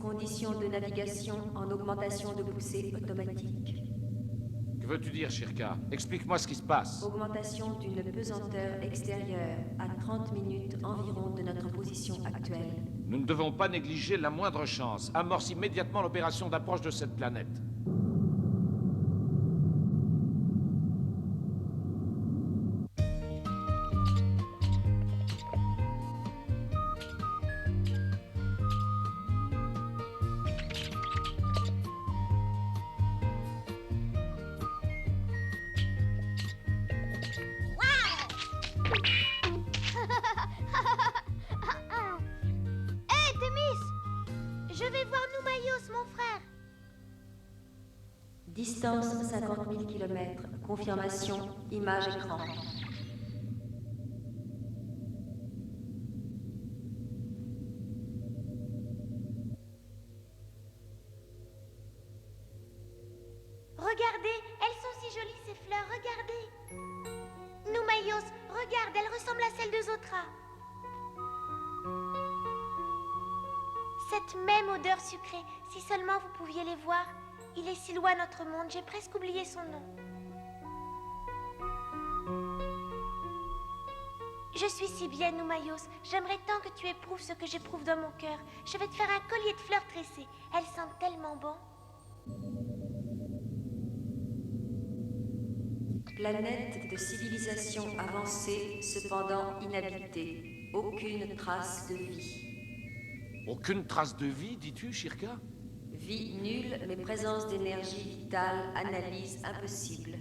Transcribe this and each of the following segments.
conditions de navigation en augmentation de poussée automatique. Que veux-tu dire, Shirka? Explique-moi ce qui se passe. Augmentation d'une pesanteur extérieure à 30 minutes environ de notre position actuelle. Nous ne devons pas négliger la moindre chance. Amorce immédiatement l'opération d'approche de cette planète. Hé, Thémis! Je vais voir Noumaïos, mon frère. Distance 50 000 km. Confirmation, image écran. Regardez, elles sont si jolies ces fleurs, regardez. Noumaïos, regarde, elles ressemblent à celles de Zotra. Cette même odeur sucrée, si seulement vous pouviez les voir. Il est si loin notre monde, j'ai presque oublié son nom. Je suis si bien, Noumaïos. J'aimerais tant que tu éprouves ce que j'éprouve dans mon cœur. Je vais te faire un collier de fleurs tressées. Elles sentent tellement bon. Planète de civilisation avancée, cependant inhabitée. Aucune trace de vie. Aucune trace de vie, dis-tu, Shirka? Vie nulle, mais présence d'énergie vitale, analyse impossible.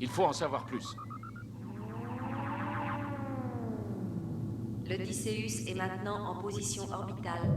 Il faut en savoir plus. L'Odysseus est maintenant en position orbitale.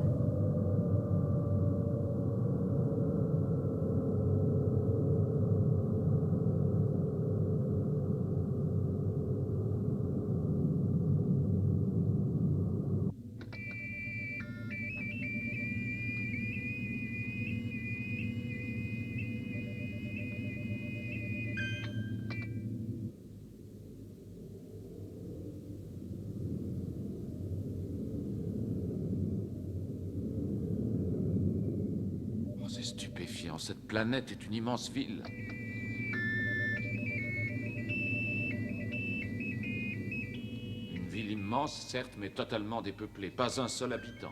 Oh, c'est stupéfiant. Cette planète est une immense ville. Une ville immense, certes, mais totalement dépeuplée. Pas un seul habitant.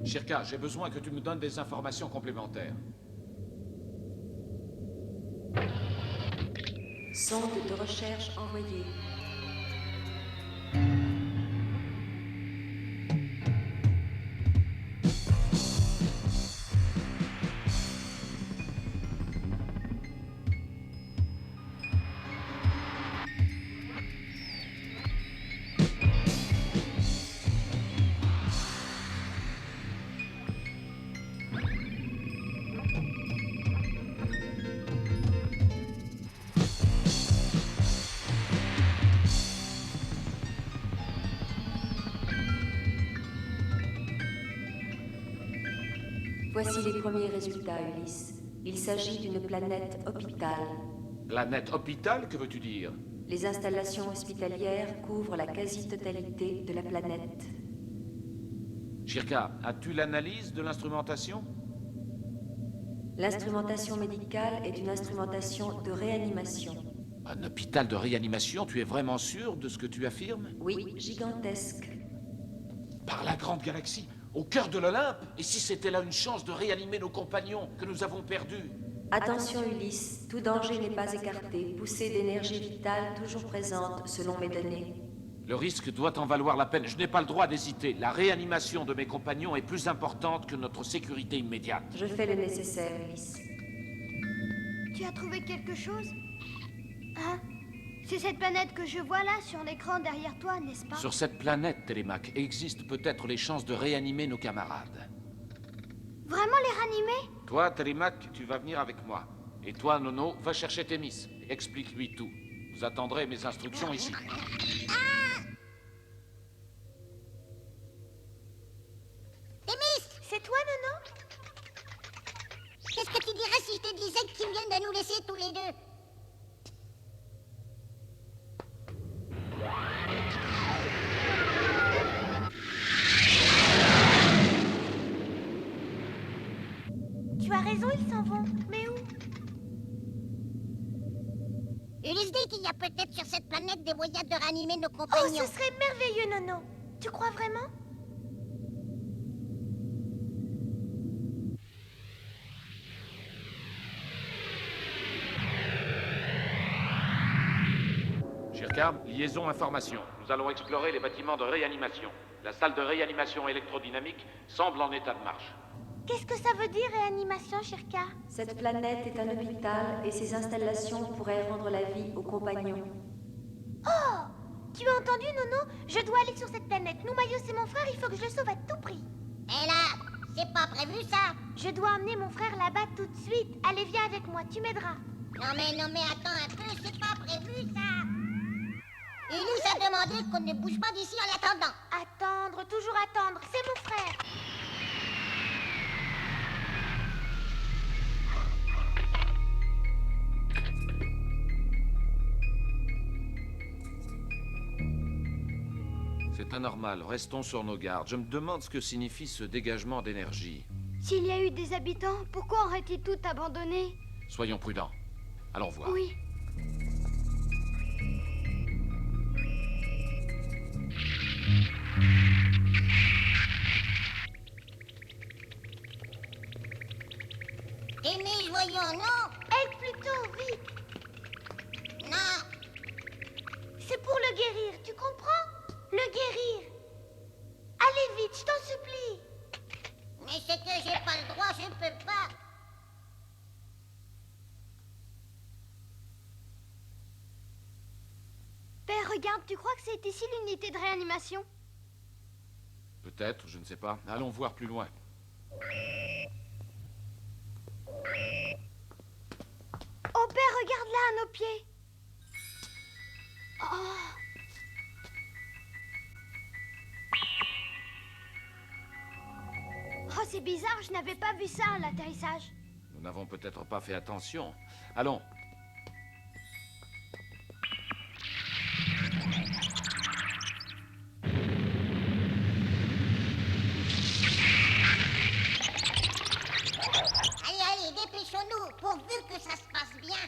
Shirka, j'ai besoin que tu me donnes des informations complémentaires. Sonde de recherche envoyée. Voici les premiers résultats, Ulysse. Il s'agit d'une planète hôpital. Planète hôpital, que veux-tu dire? Les installations hospitalières couvrent la quasi-totalité de la planète. Shirka, as-tu l'analyse de l'instrumentation? L'instrumentation médicale est une instrumentation de réanimation. Un hôpital de réanimation, tu es vraiment sûr de ce que tu affirmes? Oui, gigantesque. Par la grande galaxie, au cœur de l'Olympe? Et si c'était là une chance de réanimer nos compagnons que nous avons perdus? Attention Ulysse, tout danger n'est pas écarté. Poussée d'énergie vitale toujours présente selon mes données. Le risque doit en valoir la peine. Je n'ai pas le droit d'hésiter. La réanimation de mes compagnons est plus importante que notre sécurité immédiate. Je fais le nécessaire, Ulysse. Tu as trouvé quelque chose? Hein? C'est cette planète que je vois là sur l'écran derrière toi, n'est-ce pas? Sur cette planète, Télémaque, existent peut-être les chances de réanimer nos camarades. Vraiment les ranimer? Toi, Télémaque, tu vas venir avec moi. Et toi, Nono, va chercher Thémis. Explique-lui tout. Vous attendrez mes instructions ici. Thémis, C'est toi, Nono? qu'est-ce que tu dirais si je te disais que tu viens de nous laisser tous les deux? Ulysse dit qu'il y a peut-être sur cette planète des moyens de réanimer nos Oh, compagnons. ce serait merveilleux, Nono. Tu crois vraiment? Shirkar, liaison information. Nous allons explorer les bâtiments de réanimation. La salle de réanimation électrodynamique semble en état de marche. Qu'est-ce que ça veut dire, réanimation, Shirka? Cette planète est un hôpital et ses installations pourraient rendre la vie aux compagnons. Oh! Tu as entendu, Nono? Je dois aller sur cette planète. Noumayo, c'est mon frère, il faut que je le sauve à tout prix. Et là, c'est pas prévu ça. Je dois emmener mon frère là-bas tout de suite. Allez, viens avec moi, tu m'aideras. Non mais attends un peu, c'est pas prévu ça. Ulysse a demandé qu'on ne bouge pas d'ici en attendant. Attendre, toujours attendre, c'est mon frère. C'est anormal, restons sur nos gardes. Je me demande ce que signifie ce dégagement d'énergie. S'il y a eu des habitants, pourquoi auraient-ils tout abandonné? Soyons prudents. Allons voir. Oui. Témis, voyons, non? Aide plutôt, vite. Non. C'est pour le guérir, tu comprends? Le guérir. Allez vite, je t'en supplie. Mais c'est que j'ai pas le droit, je peux pas. Père, regarde, tu crois que c'est ici l'unité de réanimation? Peut-être, je ne sais pas. Allons voir plus loin. Oh, Père, regarde là, à nos pieds. Oh. Oh, c'est bizarre, je n'avais pas vu ça à l'atterrissage. Nous n'avons peut-être pas fait attention. Allons. Allez, dépêchons-nous, pourvu que ça se passe bien.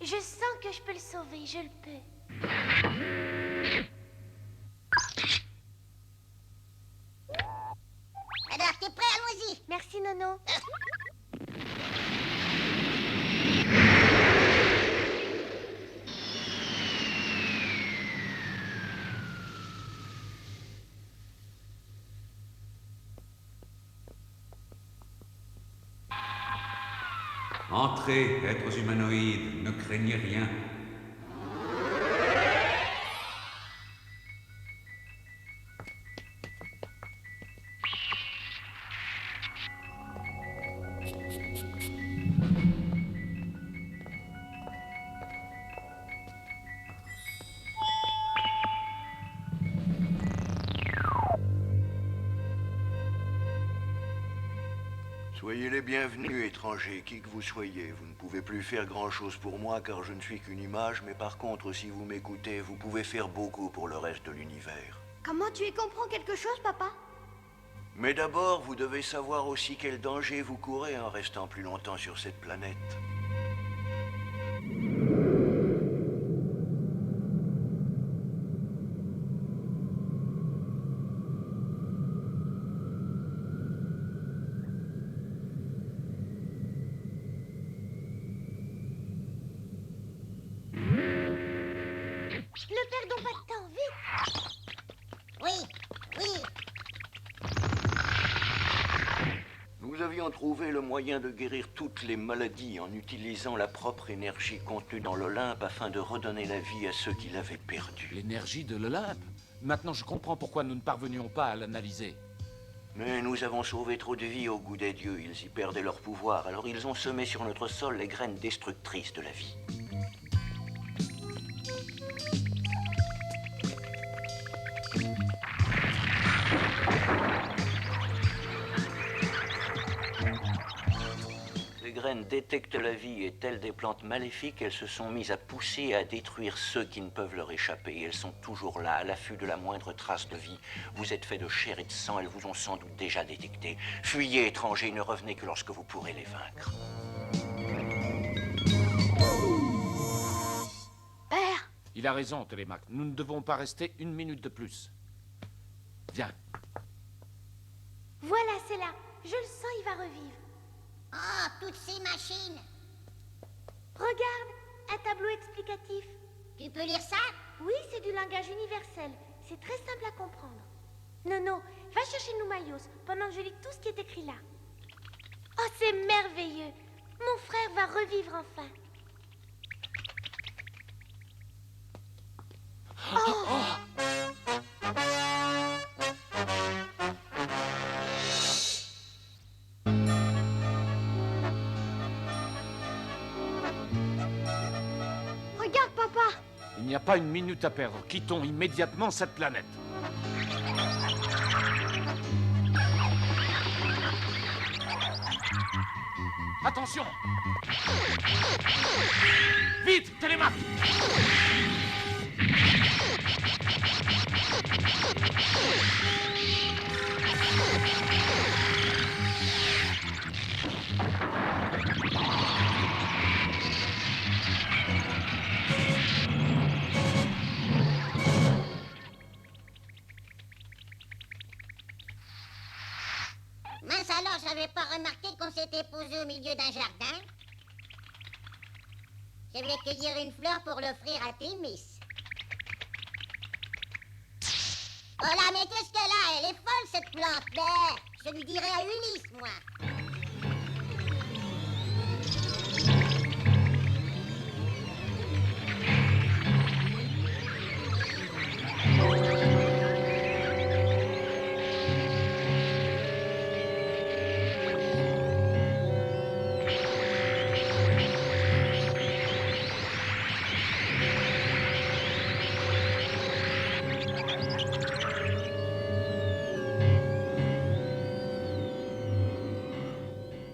Je sens que je peux le sauver, je le peux. Alors, t'es prêt, allons-y. Merci, Nono. Entrez, êtres humanoïdes, ne craignez rien. Soyez les bienvenus, étrangers, qui que vous soyez. Vous ne pouvez plus faire grand-chose pour moi, car je ne suis qu'une image, mais par contre, si vous m'écoutez, vous pouvez faire beaucoup pour le reste de l'univers. Comment tu y comprends quelque chose, papa? Mais d'abord, vous devez savoir aussi quel danger vous courez en restant plus longtemps sur cette planète. Ne perdons pas de temps, vite. Oui. Nous avions trouvé le moyen de guérir toutes les maladies en utilisant la propre énergie contenue dans l'Olympe afin de redonner la vie à ceux qui l'avaient perdue. L'énergie de l'Olympe. Maintenant, je comprends pourquoi nous ne parvenions pas à l'analyser. Mais nous avons sauvé trop de vies au goût des dieux. Ils y perdaient leur pouvoir, alors ils ont semé sur notre sol les graines destructrices de la vie. Les graines détectent la vie et telles des plantes maléfiques, elles se sont mises à pousser et à détruire ceux qui ne peuvent leur échapper. Et elles sont toujours là, à l'affût de la moindre trace de vie. Vous êtes fait de chair et de sang, elles vous ont sans doute déjà détecté. Fuyez, étrangers, ne revenez que lorsque vous pourrez les vaincre. Il a raison, Télémac. Nous ne devons pas rester une minute de plus. Viens. Voilà, c'est là. Je le sens, il va revivre. Oh, toutes ces machines. Regarde, un tableau explicatif. Tu peux lire ça? Oui, c'est du langage universel. C'est très simple à comprendre. Nono, va chercher Noumaïos pendant que je lis tout ce qui est écrit là. Oh, c'est merveilleux. Mon frère va revivre enfin. Regarde, papa. Il n'y a pas une minute à perdre. Quittons immédiatement cette planète. Attention! Vite, Télémac! Mince alors, j'avais pas remarqué qu'on s'était posé au milieu d'un jardin. Je voulais cueillir une fleur pour l'offrir à Thémis. Oh là, mais qu'est-ce qu'elle a? Elle est folle, cette plante. Mais je lui dirai à Ulysse, moi.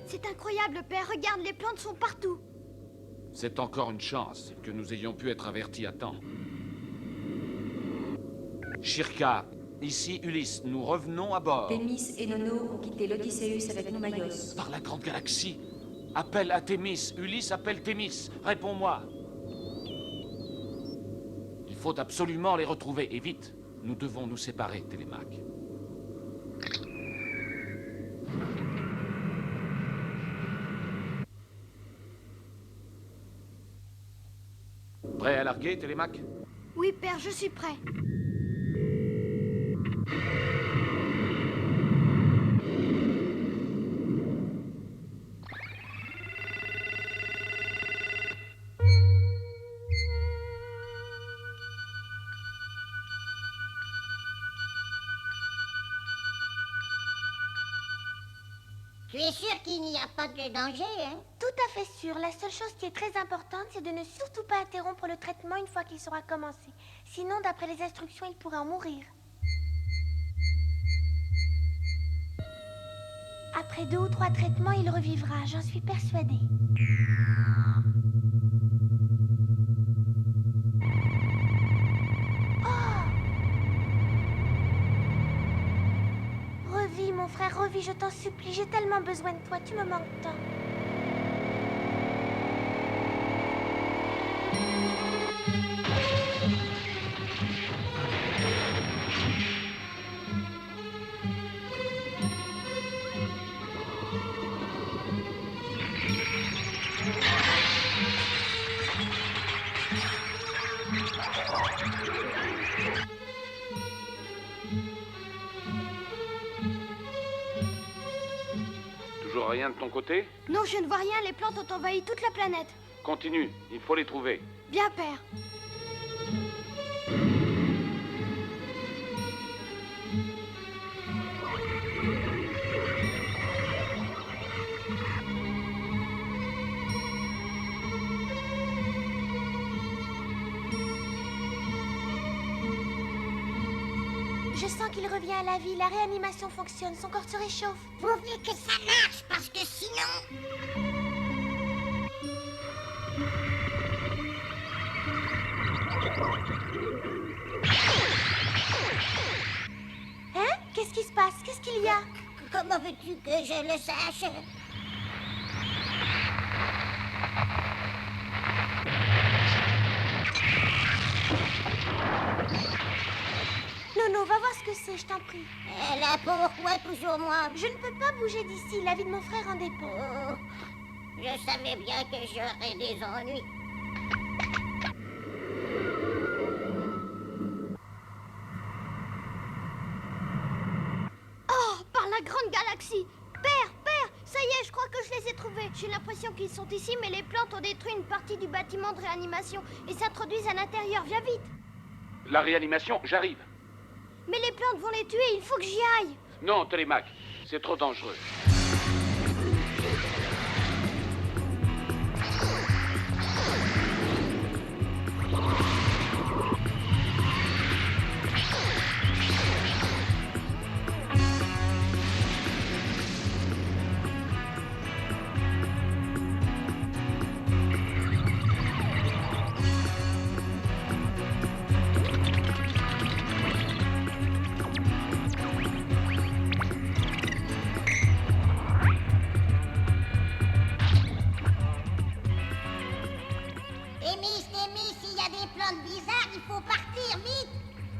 C'est incroyable, père. Regarde, les plantes sont partout. C'est encore une chance que nous ayons pu être avertis à temps. Shirka, ici Ulysse, nous revenons à bord. Thémis et Nono ont quitté l'Odysseus avec Noumaïos. Par la grande galaxie. Appelle à Thémis. Ulysse appelle Thémis. Réponds-moi. Il faut absolument les retrouver, et vite. Nous devons nous séparer, Télémac. Prêt à larguer, Télémac? Oui, père, je suis prêt. Tu es sûr qu'il n'y a pas de danger, hein? Tout à fait sûr. La seule chose qui est très importante, c'est de ne surtout pas interrompre le traitement une fois qu'il sera commencé. Sinon, d'après les instructions, il pourrait en mourir. Après 2 ou 3 traitements, il revivra, j'en suis persuadée. Revis, mon frère, revis, je t'en supplie. J'ai tellement besoin de toi, tu me manques tant. Toujours rien de ton côté? Non, je ne vois rien. Les plantes ont envahi toute la planète. Continue, il faut les trouver. Bien, père. Je sens qu'il revient à la vie, la réanimation fonctionne, son corps se réchauffe. Pourvu que ça marche, parce que sinon... Hein? Qu'est-ce qui se passe? Qu'est-ce qu'il y a? Comment veux-tu que je le sache? avancer, je t'en prie. Là, pourquoi toujours moi? Je ne peux pas bouger d'ici, la vie de mon frère en dépend. Oh, je savais bien que j'aurais des ennuis. Oh, par la grande galaxie! Père, ça y est, je crois que je les ai trouvés. J'ai l'impression qu'ils sont ici, mais les plantes ont détruit une partie du bâtiment de réanimation et s'introduisent à l'intérieur. Viens vite! La réanimation, j'arrive. Mais les plantes vont les tuer, il faut que j'y aille. Non, Télémac, c'est trop dangereux. Témis, s'il y a des plantes bizarres, il faut partir, vite!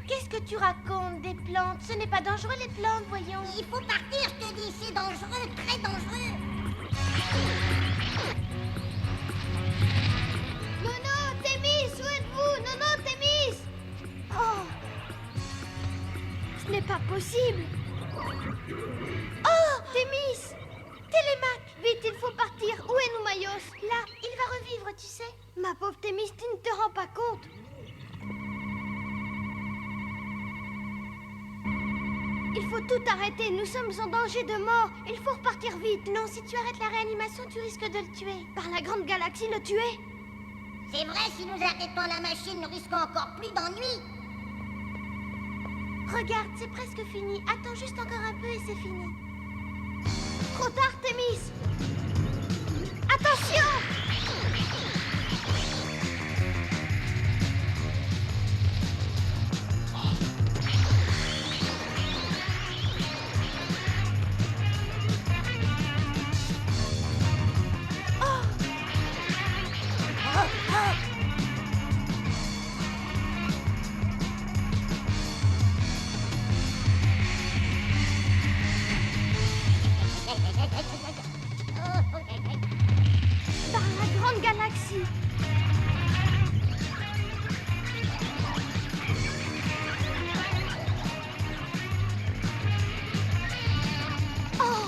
Qu'est-ce que tu racontes, des plantes? Ce n'est pas dangereux, les plantes, voyons. Il faut partir, je te dis, c'est dangereux, très dangereux! Nono, Thémis, où êtes-vous? Nono, Thémis! Oh! Ce n'est pas possible! Oh! Thémis! Télémac! Vite, il faut partir. Où est Noumaïos? Là, il va revivre, tu sais. Ma pauvre Thémis, tu ne te rends pas compte? Il faut tout arrêter, nous sommes en danger de mort. Il faut repartir vite. Non, si tu arrêtes la réanimation, tu risques de le tuer. Par la grande galaxie, le tuer? C'est vrai, si nous arrêtons la machine, nous risquons encore plus d'ennuis. Regarde, c'est presque fini. Attends juste encore un peu et c'est fini. Trop tard, Thémis! Attention! Par la grande galaxie! Oh!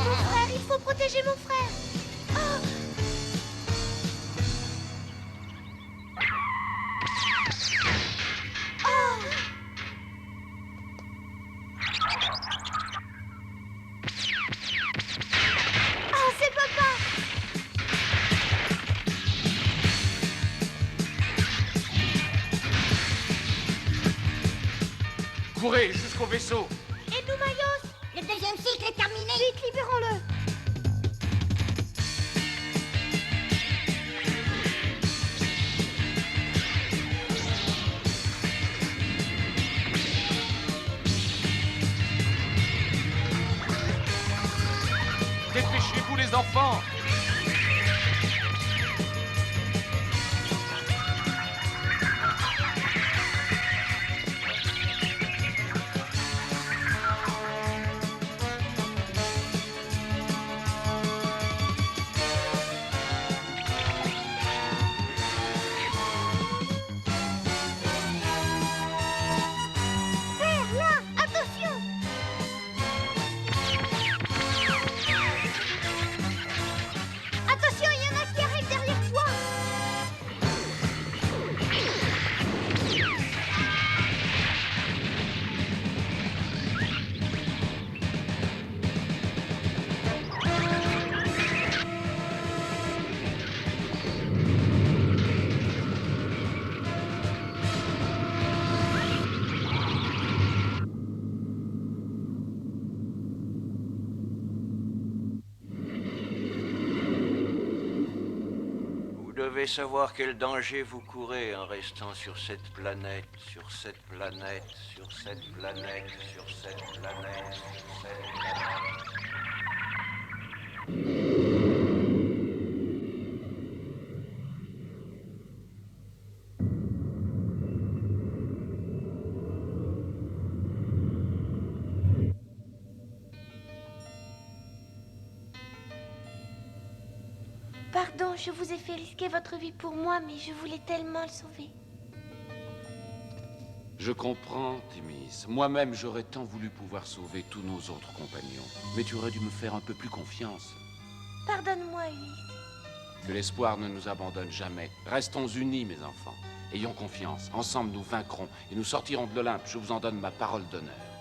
Mon frère, il faut protéger mon frère. Oh! Oh! Oh, c'est papa! Courez jusqu'au vaisseau. Et Noumaïos? Le deuxième cycle est terminé. Vite, libérons-le! Dépêchez-vous, les enfants. Père, là! Attention! Attention, il y en a qui arrivent derrière toi! Vous devez savoir quel danger vous courez en restant sur cette planète, sur cette planète, sur cette planète, sur cette planète, sur cette planète. Pardon, je vous ai fait risquer votre vie pour moi, mais je voulais tellement le sauver. Je comprends, Thémis. Moi-même, j'aurais tant voulu pouvoir sauver tous nos autres compagnons. Mais tu aurais dû me faire un peu plus confiance. Pardonne-moi, Ulysse. Que l'espoir ne nous abandonne jamais. Restons unis, mes enfants. Ayons confiance. Ensemble, nous vaincrons et nous sortirons de l'Olympe. Je vous en donne ma parole d'honneur.